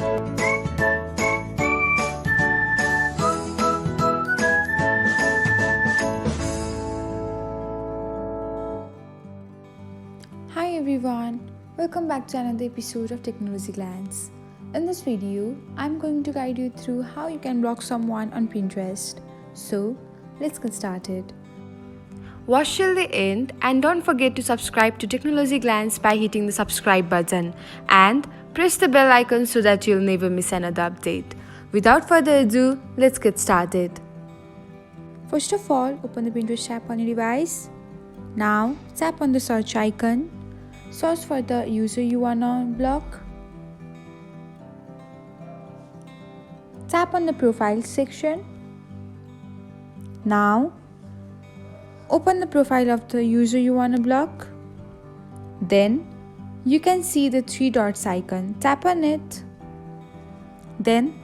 Hi everyone, welcome back to another episode of Technologyglance. In this video, I'm going to guide you through how you can block someone on Pinterest. So, let's get started. Watch till the end and don't forget to subscribe to Technologyglance by hitting the subscribe button and press the bell icon so that you'll never miss another update. Without further ado, let's get started. First of all, open the Pinterest app on your device. Now, tap on the search icon. Search for the user you wanna block. Tap on the profile section. Now, open the profile of the user you wanna block. Then, you can see the three dots icon. Tap on it. Then,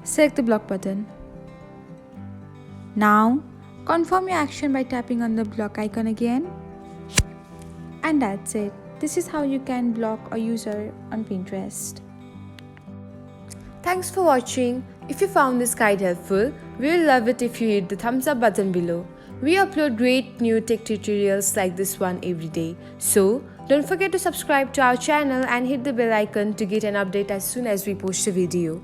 select the block button. Now, confirm your action by tapping on the block icon again. And that's it. This is how you can block a user on Pinterest. Thanks for watching. If you found this guide helpful, we will love it if you hit the thumbs up button below. We upload great new tech tutorials like this one every day. So, don't forget to subscribe to our channel and hit the bell icon to get an update as soon as we post a video.